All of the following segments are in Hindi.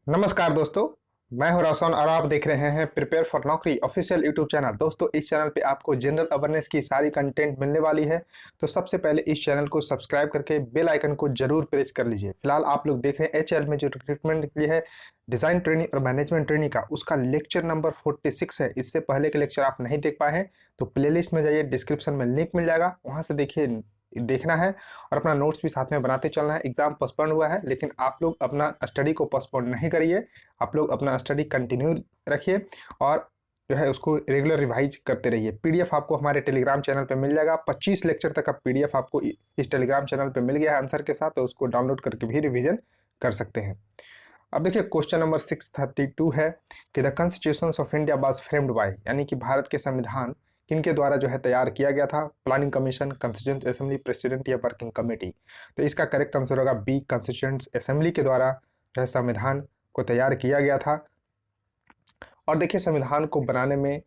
नमस्कार दोस्तों। मैं हूं रोशन और आप देख रहे हैं प्रिपेयर फॉर नौकरी ऑफिशियल यूट्यूब चैनल। दोस्तों, इस चैनल पे आपको जनरल अवेयरनेस की सारी कंटेंट मिलने वाली है। तो सबसे पहले इस चैनल को सब्सक्राइब करके बेल आइकन को जरूर प्रेस कर लीजिए। फिलहाल आप लोग देख रहे हैं एचएल में जो रिक्रूटमेंट के लिए है डिजाइन ट्रेनिंग और मैनेजमेंट ट्रेनिंग का, उसका लेक्चर नंबर 46 है। इससे पहले के लेक्चर आप नहीं देख पाए हैं तो प्लेलिस्ट में जाइए, डिस्क्रिप्शन में लिंक मिल जाएगा, वहां से देखिए, देखना है और अपना नोट्स भी साथ में बनाते चलना है। एग्जाम पोस्टपोन हुआ है लेकिन आप लोग अपना स्टडी को पोस्टपोन नहीं करिए, आप लोग अपना स्टडी कंटिन्यू रखिए और जो है उसको रेगुलर रिवाइज करते रहिए। पीडीएफ आपको हमारे टेलीग्राम चैनल पे मिल जाएगा। 25 लेक्चर तक का पीडीएफ आपको इस टेलीग्राम चैनल पे मिल गया है आंसर के साथ, तो उसको डाउनलोड करके भी रिवीजन कर सकते हैं। अब देखिए क्वेश्चन नंबर 632 है कि the constitution of India was framed bye, यानी कि भारत के संविधान किनके द्वारा जो है तैयार किया गया था? Planning commission, constituent assembly, president या वर्किंग कमेटी? तो इसका करेक्ट आंसर होगा बी, कॉन्स्टिट्यूंट असेंबली के द्वारा जो है संविधान को तैयार किया गया था। और देखिए संविधान को बनाने में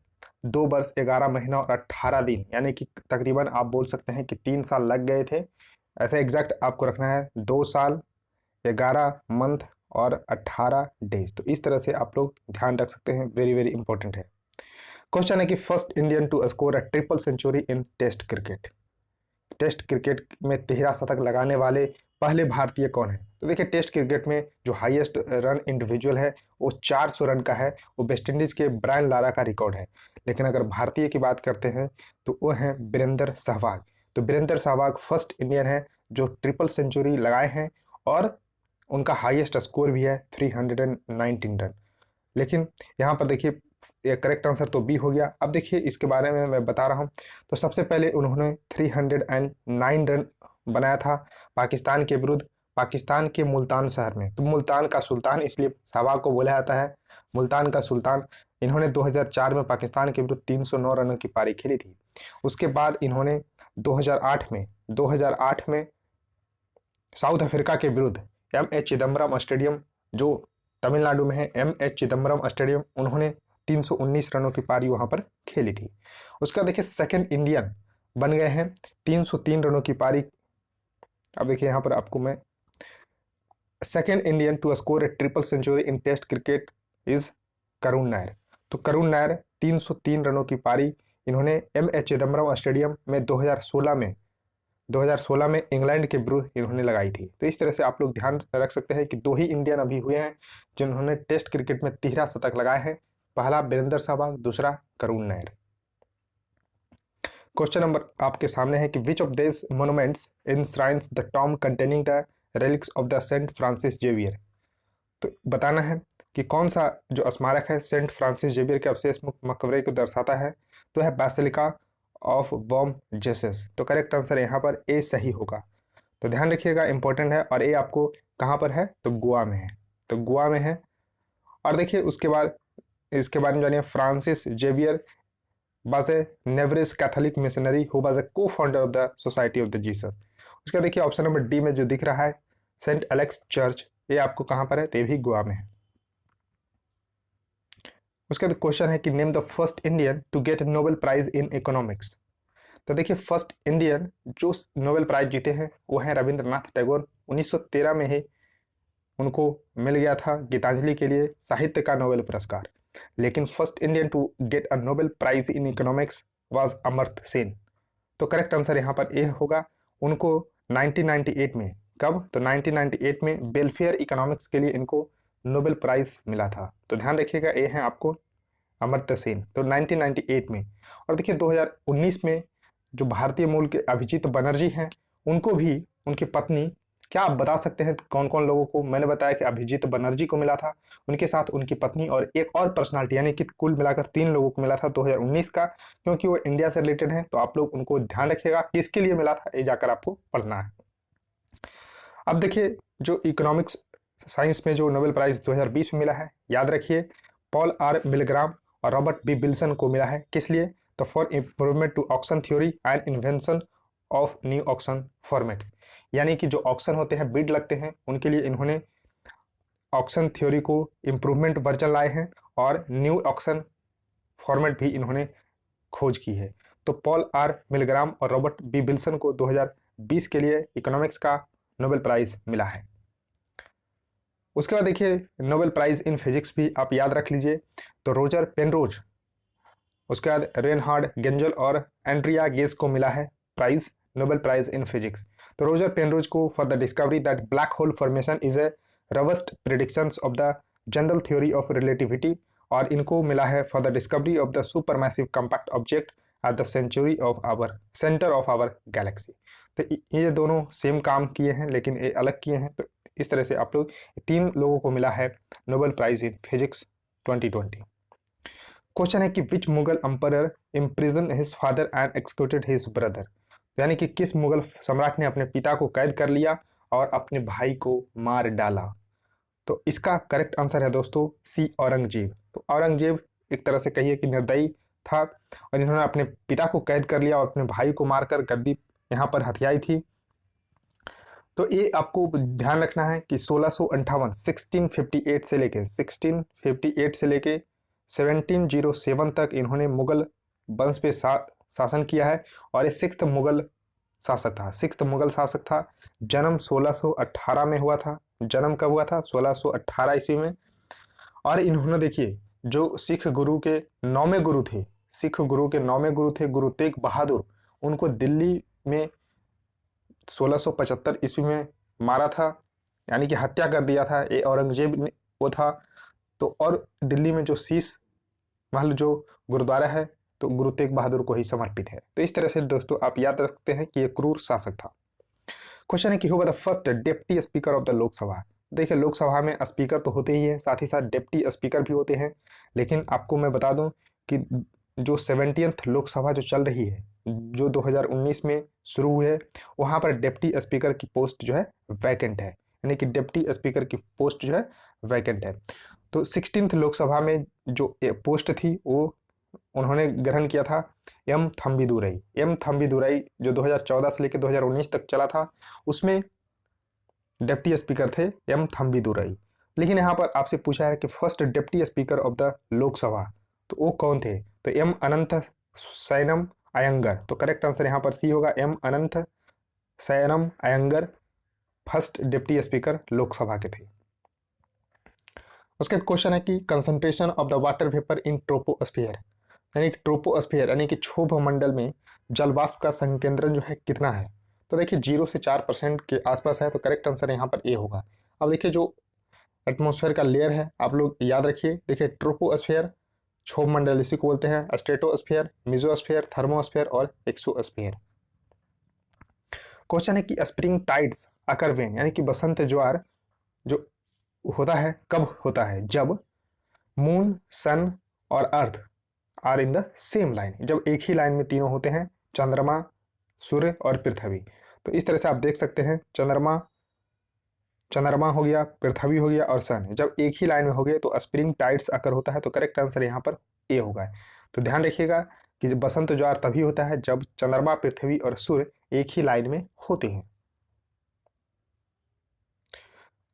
2 वर्ष 11 महीना और 18 दिन, यानी कि तकरीबन आप बोल सकते हैं कि 3 साल लग गए थे। ऐसे एग्जैक्ट आपको रखना है 2 साल 11 मंथ और 18 डेज। तो इस तरह से आप लोग ध्यान रख सकते हैं, वेरी वेरी इंपॉर्टेंट है। क्वेश्चन है कि first Indian to score a triple century in test cricket. Test cricket में 13 शतक लगाने वाले पहले भारतीय कौन है? तो देखिए टेस्ट क्रिकेट में जो हाईएस्ट रन इंडिविजुअल है वो 400 रन का है, वो वेस्ट इंडीज के ब्रायन लारा का रिकॉर्ड है। लेकिन अगर भारतीय की बात करते हैं तो वो है वीरेंद्र सहवाग। तो वीरेंद्र सहवाग फर्स्ट इंडियन है जो ट्रिपल सेंचुरी लगाए हैं और उनका हाईएस्ट स्कोर भी है 319 रन। लेकिन यहाँ पर देखिए ये करेक्ट आंसर तो बी हो गया। अब देखिए इसके बारे में मैं बता रहा हूँ। तो सबसे पहले उन्होंने 309 रन बनाया था पाकिस्तान के विरुद्ध, पाकिस्तान के मुल्तान शहर में। तो मुल्तान का सुल्तान इसलिए सहवाग को बोला जाता है मुल्तान का सुल्तान। इन्होंने 2004 में पाकिस्तान के विरुद्ध 309 रनों की पारी खेली थी। उसके बाद इन्होंने 2008 में साउथ अफ्रीका के विरुद्ध एम एच चिदम्बरम स्टेडियम, जो तमिलनाडु में है, एम एच चिदम्बरम स्टेडियम, उन्होंने 319 रनों की पारी वहां पर खेली थी। उसका देखिए सेकंड इंडियन बन गए हैं 303 रनों की पारी। अब देखिए यहाँ पर आपको मैं second Indian to score a triple century in test cricket is Karun Nair. तो करुण नायर 303 रनों की पारी इन्होंने एम एच चिदम्बरम स्टेडियम में 2016 में इंग्लैंड के विरुद्ध इन्होंने लगाई थी। तो इस तरह से आप लोग ध्यान रख सकते हैं कि 2 ही इंडियन अभी हुए हैं जिन्होंने टेस्ट क्रिकेट में 13 शतक लगाए हैं। पहला वीरेंद्र सहवाग, दूसरा करुण नायर। क्वेश्चन नंबर आपके सामने है कि which of this monuments enshrines the tomb containing the relics of the saint Francis Xavier. तो बताना है कि कौन सा जो स्मारक है सेंट फ्रांसिस जेवियर के अवशेष मकबरे को दर्शाता है। तो है बेसिलिका ऑफ बॉम जेसस। तो करेक्ट आंसर यहाँ पर ए सही होगा। तो ध्यान रखिएगा, इंपॉर्टेंट है। और ए आपको कहाँ पर है? तो गोवा में है। तो गोवा में है। और देखिए उसके बाद इसके बारे में जानिए। Francis Xavier was a Navarrese catholic missionary who was a co-founder of the society of the Jesus. उसका देखिए ऑप्शन नंबर डी में जो दिख रहा है सेंट एलेक्स चर्च, ये आपको कहाँ पर है? तो ये भी गोवा में है। उसका क्वेश्चन है कि name the first Indian to get Nobel prize in economics. तो देखिए फर्स्ट इंडियन जो नोबेल प्राइज जीते हैं वो है रविंद्रनाथ टैगोर। 1913 में ही उनको मिल गया था गीतांजलि के लिए साहित्य का नोबेल पुरस्कार। लेकिन first Indian to get a Nobel prize in economics was Amartya Sen. तो करेक्ट आंसर यहाँ पर ए होगा। उनको 1998 में, कब? तो 1998 में वेलफेयर इकोनॉमिक्स के लिए इनको नोबेल प्राइज मिला था। तो ध्यान रखिएगा, ए है आपको अमर्त्य सेन। तो 1998 में। और देखिए 2019 में जो भारतीय मूल के अभिजीत बनर्जी हैं उनको भी उनकी पत्नी, क्या आप बता सकते हैं कौन कौन लोगों को? मैंने बताया कि अभिजीत बनर्जी को मिला था, उनके साथ उनकी पत्नी और एक और पर्सनालिटी, यानी कि कुल मिलाकर 3 लोगों को मिला था 2019 का। क्योंकि वो इंडिया से रिलेटेड हैं तो आप लोग उनको ध्यान रखिएगा किसके लिए मिला था, ये जाकर आपको पढ़ना है। अब देखिए जो इकोनॉमिक्स साइंस में जो नोबेल प्राइज 2020 में मिला है, याद रखिए पॉल आर मिलग्राम और रॉबर्ट बी विल्सन को मिला है। किस लिए? तो for improvement to auction theory and invention of new auction formats, यानी कि जो ऑक्शन होते हैं, बिड लगते हैं, उनके लिए इन्होंने ऑक्शन थ्योरी को इम्प्रूवमेंट वर्जन लाए हैं और न्यू ऑक्शन फॉर्मेट भी इन्होंने खोज की है। तो पॉल आर मिलग्राम और रॉबर्ट बी विल्सन को 2020 के लिए इकोनॉमिक्स का नोबेल प्राइज मिला है। उसके बाद देखिए नोबेल प्राइज इन फिजिक्स भी आप याद रख लीजिए, तो रोजर पेनरोज, उसके बाद रेनहार्ड गेंजल और एंड्रिया गेज को मिला है prize, Nobel prize in physics. तो रोजर पेनरोज को for the discovery that black hole formation is a robust predictions of the general theory of relativity, और इनको मिला है for the discovery of the supermassive compact object at the centre of our galaxy. तो ये दोनों सेम काम किए हैं लेकिन ये अलग किए हैं। तो इस तरह से आप लोग, तीन लोगों को मिला है Nobel prize in physics 2020। Question है कि which Mughal emperor imprison his father and executed his brother, यानी कि किस मुगल सम्राट ने अपने पिता को कैद कर लिया और अपने भाई को मार डाला। तो इसका करेक्ट आंसर है दोस्तों सी, औरंगजेब। तो औरंगजेब एक तरह से कहिए कि निर्दयी था और इन्होंने अपने पिता को कैद कर लिया और अपने भाई को मारकर गद्दी यहाँ पर हथियाई थी। तो ये आपको ध्यान रखना है कि 1658 से लेके 1707 तक इन्होंने मुगल वंश पे शासन किया है और ये सिक्स्थ मुगल शासक था। जन्म 1618 में हुआ था। जन्म कब हुआ था? 1618 ईस्वी में। और इन्होंने देखिए जो सिख गुरु के नौवें गुरु थे गुरु तेग बहादुर, उनको दिल्ली में 1675 ईस्वी में मारा था, यानी कि हत्या कर दिया था। ये औरंगजेब ने वो था। तो और दिल्ली में जो शीश महल जो गुरुद्वारा है तो गुरु तेग बहादुर को ही समर्पित है। तो इस तरह से दोस्तों आप याद रख सकते हैं कि ये क्रूर शासक था। क्वेश्चन है कि who was the first deputy speaker of the Lok Sabha. देखिए लोकसभा में स्पीकर तो होते ही हैं, साथ ही साथ डिप्टी स्पीकर भी होते हैं। लेकिन आपको मैं बता दूं कि जो 70th लोकसभा जो चल रही है, जो 2019 में शुरू हुई है, वहाँ पर डिप्टी स्पीकर की पोस्ट जो है वैकेंट है, यानी कि डिप्टी स्पीकर की पोस्ट जो है वैकेंट है। तो 16th लोकसभा में जो पोस्ट थी वो उन्होंने ग्रहण किया था एम थम्बीदुरई जो 2014 से लेकर 2019 तक चला था, उसमें डिप्टी स्पीकर थे एम थम्बीदुरई। लेकिन यहाँ पर आपसे पूछा है कि first deputy speaker of the Lok Sabha, तो वो कौन थे? तो एम अनंत सैनम अयंगर। तो करेक्ट आंसर यहाँ पर सी होगा, M Ananthasayanam Ayyangar first deputy speaker Lok Sabha के थे। उसके क्वेश्चन है कि concentration of the water vapour in troposphere, यानी कि ट्रोपोस्फियर यानी कि क्षोभ मंडल में जल वाष्प का संकेंद्रण जो है कितना है? तो देखिए 0 से 4% के आसपास है। तो करेक्ट आंसर यहाँ पर ए होगा। अब देखिए जो एटमॉस्फेयर का लेयर है आप लोग याद रखिए। देखिए ट्रोपोस्फियर क्षोभ मंडल इसी को बोलते हैं, स्ट्रेटोस्फियर, मेसोस्फियर, थर्मोस्फियर और एक्सोस्फियर। क्वेश्चन है कि स्प्रिंग टाइड्स अकर व्हेन, यानी कि बसंत ज्वार जो होता है कब होता है? जब मून, सन और earth are in the same line, जब एक ही लाइन में तीनों होते हैं, चंद्रमा, सूर्य और पृथ्वी। तो इस तरह से आप देख सकते हैं चंद्रमा हो गया, पृथ्वी हो गया और सन, जब एक ही लाइन में हो गए तो स्प्रिंग टाइड्स अकर होता है। तो करेक्ट आंसर यहाँ पर ए होगा। तो ध्यान रखिएगा कि बसंत ज्वार तभी होता है जब चंद्रमा, पृथ्वी और सूर्य एक ही लाइन में होते हैं।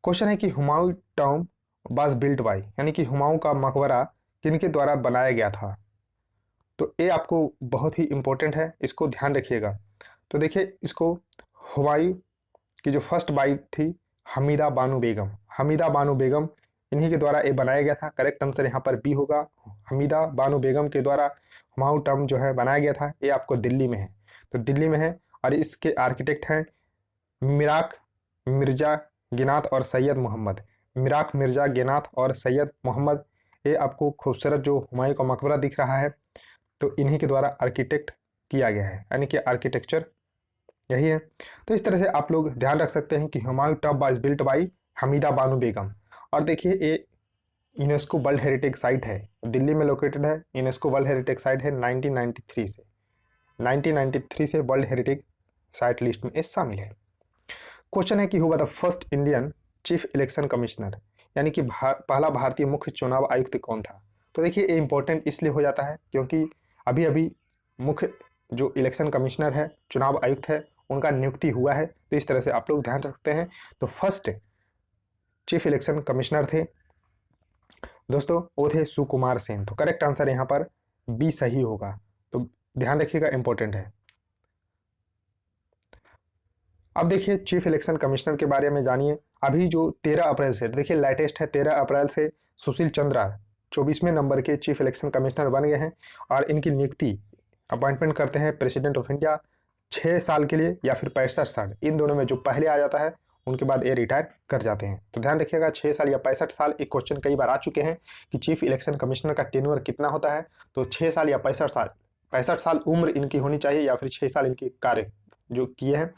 क्वेश्चन है कि Humayun tomb was built bye, यानी कि हुमायूं का मकबरा किनके द्वारा बनाया गया था? तो ये आपको बहुत ही इंपॉर्टेंट है, इसको ध्यान रखिएगा। तो देखिए इसको हुमायूं की जो फर्स्ट वाइफ थी हमीदा बानो बेगम, इन्हीं के द्वारा ये बनाया गया था। करेक्ट आंसर यहाँ पर बी होगा, हमीदा बानो बेगम के द्वारा हुमायूं टॉम जो है बनाया गया था। ये आपको दिल्ली में है, तो दिल्ली में है। और इसके आर्किटेक्ट हैं मिराक मिर्जा गिनात और सैयद मोहम्मद। ये आपको खूबसूरत जो हुमायूं का मकबरा दिख रहा है तो इन्हीं के द्वारा आर्किटेक्ट किया गया है, यानी कि आर्किटेक्चर यही है। तो इस तरह से आप लोग ध्यान रख सकते हैं कि Humayun tomb was built by Hamida Banu Begum. और देखिए ये यूनेस्को वर्ल्ड हेरिटेज साइट है, दिल्ली में लोकेटेड है। यूनेस्को वर्ल्ड हेरिटेज साइट है 1993 से वर्ल्ड हेरिटेज साइट लिस्ट में शामिल है। क्वेश्चन है कि हुआ the first Indian chief election commissioner, यानी कि पहला भारतीय मुख्य चुनाव आयुक्त कौन था? तो देखिए ये इंपॉर्टेंट इसलिए हो जाता है क्योंकि अभी अभी मुख्य जो इलेक्शन कमिश्नर है, चुनाव आयुक्त है, उनका नियुक्ति हुआ है। तो इस तरह से आप लोग ध्यान रख सकते हैं। तो फर्स्ट चीफ इलेक्शन कमिश्नर थे दोस्तों, वो थे सुकुमार सेन। तो करेक्ट आंसर यहाँ पर बी सही होगा। तो ध्यान रखिएगा, इंपॉर्टेंट है। अब देखिए चीफ इलेक्शन कमिश्नर के बारे में जानिए। अभी जो 13 अप्रैल से, देखिए लेटेस्ट है, 13 अप्रैल से सुशील चंद्रा 24वें नंबर के चीफ इलेक्शन कमिश्नर बन गए हैं और इनकी नियुक्ति अपॉइंटमेंट करते हैं प्रेसिडेंट ऑफ इंडिया 6 साल के लिए या फिर 65 साल, इन दोनों में जो पहले आ जाता है उनके बाद ये रिटायर कर जाते हैं। तो ध्यान रखिएगा 6 साल या 65 साल, एक क्वेश्चन कई बार आ चुके हैं कि चीफ इलेक्शन कमिश्नर का टेन्योर कितना होता है। तो 6 साल या 65 साल, 65 साल उम्र इनकी होनी चाहिए या फिर 6 साल इनकी कार्य जो किए हैं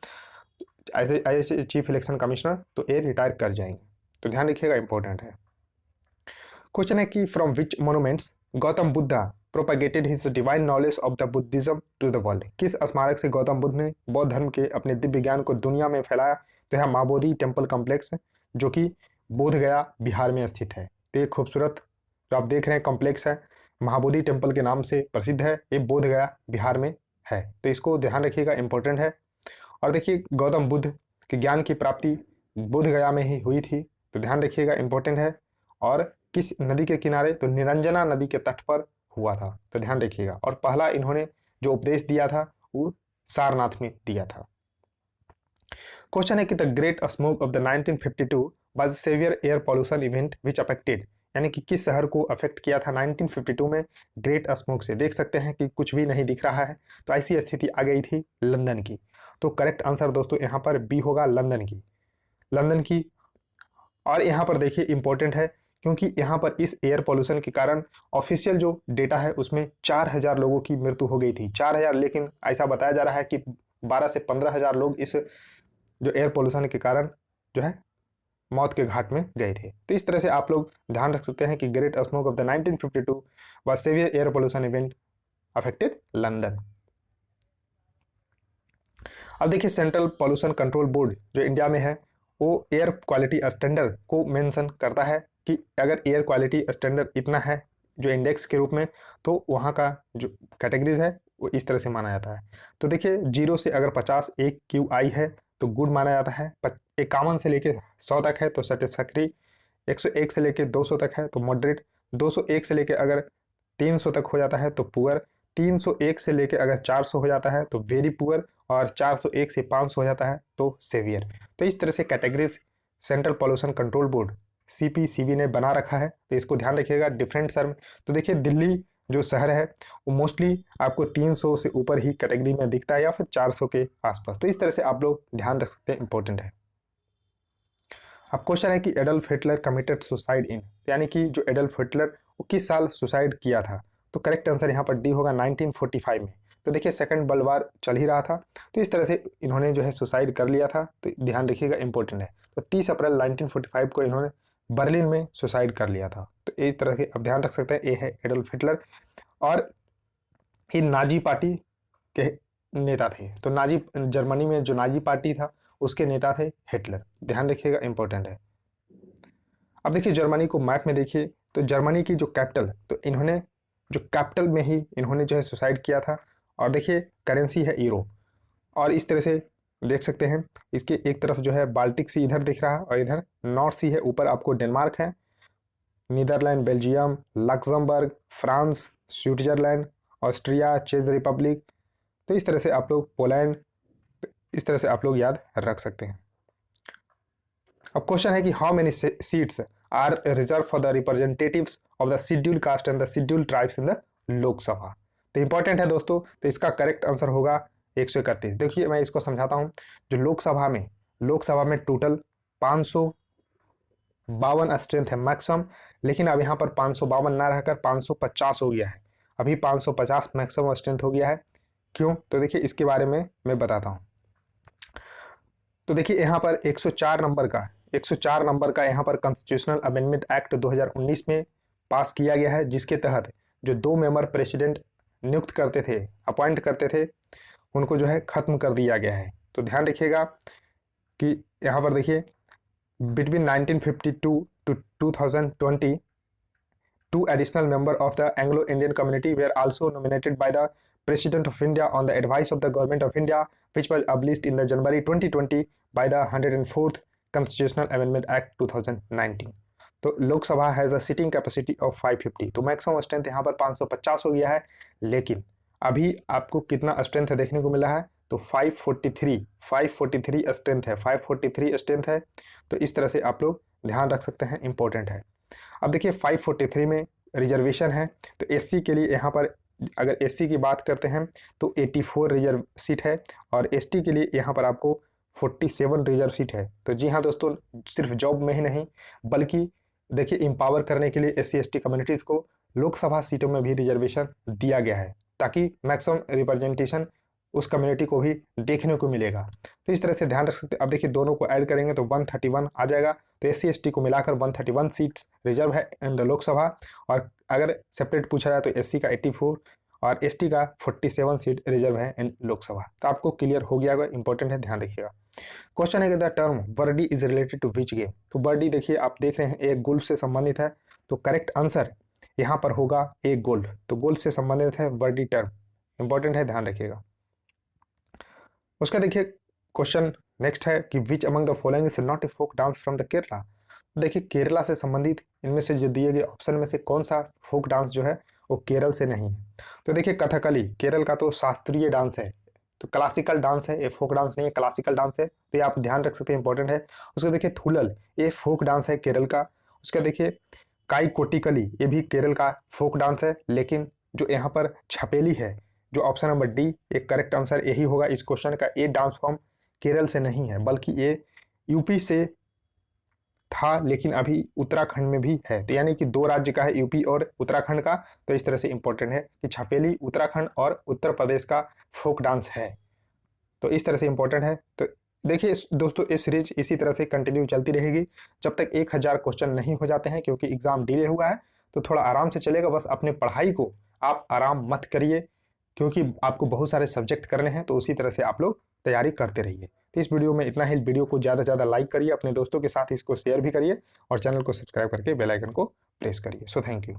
ऐसे ऐसे चीफ इलेक्शन कमिश्नर, तो ये रिटायर कर जाएंगे। तो ध्यान रखिएगा, इंपॉर्टेंट है। क्वेश्चन है कि from which monuments Gautam Buddha propagated his divine knowledge of the Buddhism to the world. किस स्मारक से गौतम बुद्ध ने बौद्ध धर्म के अपने दिव्य ज्ञान को दुनिया में फैलाया? तो यह महाबोधि टेम्पल कॉम्प्लेक्स जो कि बोध गया बिहार में स्थित है। तो ये खूबसूरत जो आप देख रहे हैं कॉम्प्लेक्स है, महाबोधि टेम्पल के नाम से प्रसिद्ध है, ये बोध गया बिहार में है। तो इसको ध्यान रखिएगा, इंपॉर्टेंट है। और देखिए गौतम बुद्ध के ज्ञान की प्राप्ति बोध गया में ही हुई थी, तो ध्यान रखिएगा, इंपॉर्टेंट है। और किस नदी के किनारे? तो निरंजना नदी के तट पर हुआ था, तो ध्यान रखिएगा। और पहला इन्होंने जो उपदेश दिया था वो सारनाथ में दिया था। क्वेश्चन है कि the great smoke of the 1952 was severe air pollution event which affected, यानी कि किस शहर को अफेक्ट किया था 1952 में ग्रेट स्मोक से? देख सकते हैं कि कुछ भी नहीं दिख रहा है, तो ऐसी स्थिति आ गई थी लंदन की। तो करेक्ट आंसर दोस्तों यहाँ पर बी होगा, लंदन की, लंदन की। और यहाँ पर देखिए इंपॉर्टेंट है क्योंकि यहाँ पर इस एयर पोल्यूशन के कारण ऑफिशियल जो डेटा है उसमें 4000 लोगों की मृत्यु हो गई थी, 4000, लेकिन ऐसा बताया जा रहा है कि 12 से 15,000 लोग इस जो एयर पोल्यूशन के कारण जो है मौत के घाट में गए थे। तो इस तरह से आप लोग ध्यान रख सकते हैं कि great smoke of the 1952 was severe air pollution event affected London. अब देखिए सेंट्रल पोल्यूशन कंट्रोल बोर्ड जो इंडिया में है वो एयर क्वालिटी स्टैंडर्ड को मेंशन करता है कि अगर एयर क्वालिटी स्टैंडर्ड इतना है जो इंडेक्स के रूप में, तो वहाँ का जो कैटेगरीज है वो इस तरह से माना जाता है। तो देखिए 0 से अगर 50 एक QI है तो गुड माना जाता है, 51 से लेके 100 तक है तो सेटिस्फैक्ट्री, 101 से लेके 200 तक है तो मॉडरेट, 201 से लेके अगर 300 तक हो जाता है तो पुअर, 301 से लेके अगर 400 हो जाता है तो वेरी पुअर, और 401 से 500 हो जाता है तो सेवियर। तो इस तरह से categories central pollution control board CPCB ने बना रखा है, तो इसको ध्यान रखिएगा। डिफरेंट शहर, तो देखिए दिल्ली जो शहर है वो मोस्टली आपको 300 से ऊपर ही कैटेगरी में दिखता है या फिर 400 के आसपास। तो इस तरह से आप लोग ध्यान रख सकते हैं, इंपॉर्टेंट है। अब क्वेश्चन है कि Adolf Hitler committed suicide in, यानी कि जो एडल्फ हिटलर वो किस साल सुसाइड किया था? तो करेक्ट आंसर यहाँ पर डी होगा, 1945 में। तो देखिए सेकंड वर्ल्ड वार चल ही रहा था, तो इस तरह से इन्होंने जो है सुसाइड कर लिया था, तो ध्यान रखिएगा, इंपॉर्टेंट है। तो 30 अप्रैल 1945 को इन्होंने बर्लिन में सुसाइड कर लिया था। तो इस तरह के अब ध्यान रख सकते हैं, ये है एडल्फ हिटलर। और ये नाजी पार्टी के नेता थे, तो नाजी जर्मनी में जो नाजी पार्टी था उसके नेता थे हिटलर, ध्यान रखिएगा, इंपॉर्टेंट है। अब देखिए जर्मनी को मैप में देखिए, तो जर्मनी की जो कैपिटल, तो इन्होंने जो कैपिटल में ही इन्होंने जो है सुसाइड किया था। और देखिए करेंसी है यूरो, और इस तरह से देख सकते हैं इसके एक तरफ जो है बाल्टिक सी इधर दिख रहा है और इधर नॉर्थ सी है, ऊपर आपको डेनमार्क है, Netherland, Belgium, Luxembourg, France, Switzerland, Austria, चेक रिपब्लिक। तो इस तरह से आप लोग पोलैंड, इस तरह से आप लोग याद रख सकते हैं। अब क्वेश्चन है कि how many seats are reserve for the representatives of the schedule caste and the schedule tribes in the Lok Sabha? तो इंपॉर्टेंट है दोस्तों, तो इसका करेक्ट आंसर होगा 131। देखिए मैं इसको समझाता हूँ। जो लोकसभा में टोटल 552 स्ट्रेंथ है मैक्सिमम, लेकिन अब यहाँ पर 552 ना रहकर 550 हो गया है। अभी 550 मैक्सिमम स्ट्रेंथ हो गया है। क्यों? तो देखिए इसके बारे में मैं बताता हूँ। तो देखिए यहाँ पर 104 नंबर का यहाँ पर कॉन्स्टिट्यूशनल अमेंडमेंट एक्ट 2019 में पास किया गया है, जिसके तहत जो 2 मेंबर प्रेसिडेंट नियुक्त करते थे, अपॉइंट करते थे, उनको जो है खत्म कर दिया गया है। तो ध्यान रखिएगा कि यहाँ पर देखिए between 1952 to 2020 2 additional members of the Anglo-Indian community were also nominated by the President of India on the advice of the Government of India, which was abolished in the January 2020 by the 104th Constitutional Amendment Act 2019. तो Lok Sabha has a sitting capacity of 550, तो मैक्सिमम स्ट्रेंथ यहाँ पर 550 हो गया है। लेकिन अभी आपको कितना स्ट्रेंथ देखने को मिला है? तो 543 स्ट्रेंथ है, 543 स्ट्रेंथ है। तो इस तरह से आप लोग ध्यान रख सकते हैं, इंपॉर्टेंट है। अब देखिए 543 में रिजर्वेशन है, तो एससी के लिए यहाँ पर अगर एससी की बात करते हैं तो 84 रिजर्व सीट है, और एसटी के लिए यहाँ पर आपको 47 रिजर्व सीट है। तो जी हाँ दोस्तों, सिर्फ जॉब में ही नहीं बल्कि देखिए एम्पावर करने के लिए एससी एसटी कम्युनिटीज़ को लोकसभा सीटों में भी रिजर्वेशन दिया गया है, ताकि मैक्सिमम रिप्रेजेंटेशन उस कम्युनिटी को भी देखने को मिलेगा। तो इस तरह से ध्यान रख सकते हैं। अब देखिए दोनों को ऐड करेंगे तो 131 आ जाएगा। तो एससी एसटी को मिलाकर 131 सीट्स रिजर्व है इन लोकसभा, और अगर सेपरेट पूछा जाए तो एससी का 84 और एसटी का 47 सीट रिजर्व है इन लोकसभा। तो आपको क्लियर हो गया होगा, इंपॉर्टेंट है, ध्यान रखिएगा। क्वेश्चन है कि the term birdie is related to which game. तो वर्डी देखिए आप देख रहे हैं एक गोल्फ से संबंधित है, तो करेक्ट आंसर यहाँ पर होगा एक गोल्फ। तो गोल्फ से संबंधित है वर्डी टर्म, इंपॉर्टेंट है, ध्यान रखिएगा। उसका देखिए क्वेश्चन नेक्स्ट है कि which among the following is not a folk dance from the Kerala. देखिए केरला से संबंधित इनमें से जो दिए गए ऑप्शन में से कौन सा फोक डांस जो है वो केरल से नहीं है। तो देखिए कथकली केरल का तो शास्त्रीय डांस है, तो क्लासिकल डांस है, ये फोक डांस नहीं है, क्लासिकल डांस है। तो ये आप ध्यान रख सकते हैं, इंपॉर्टेंट है। उसका देखिए थुलल, ये फोक डांस है केरल का। उसका देखिए काई कोटिकली, ये भी केरल का फोक डांस है। लेकिन जो यहाँ पर छपेली है, जो ऑप्शन नंबर डी, एक करेक्ट आंसर यही होगा इस क्वेश्चन का। ये डांस फॉर्म केरल से नहीं है बल्कि ये यूपी से था, लेकिन अभी उत्तराखंड में भी है। तो यानी कि दो राज्य का है, यूपी और उत्तराखंड का। तो इस तरह से इंपॉर्टेंट है कि छपेली उत्तराखंड और उत्तर प्रदेश का फोक डांस है। तो इस तरह से इंपॉर्टेंट है। तो देखिए दोस्तों ये सीरीज इसी तरह से कंटिन्यू चलती रहेगी जब तक 1000 क्वेश्चन नहीं हो जाते हैं, क्योंकि एग्जाम डिले हुआ है। तो थोड़ा आराम से चलेगा, बस अपने पढ़ाई को आप आराम मत करिए, क्योंकि आपको बहुत सारे सब्जेक्ट करने हैं। तो उसी तरह से आप लोग तैयारी करते रहिए। तो इस वीडियो में इतना ही। वीडियो को ज़्यादा से ज़्यादा लाइक करिए, अपने दोस्तों के साथ इसको शेयर भी करिए, और चैनल को सब्सक्राइब करके बेल आइकन को प्रेस करिए। So thank you.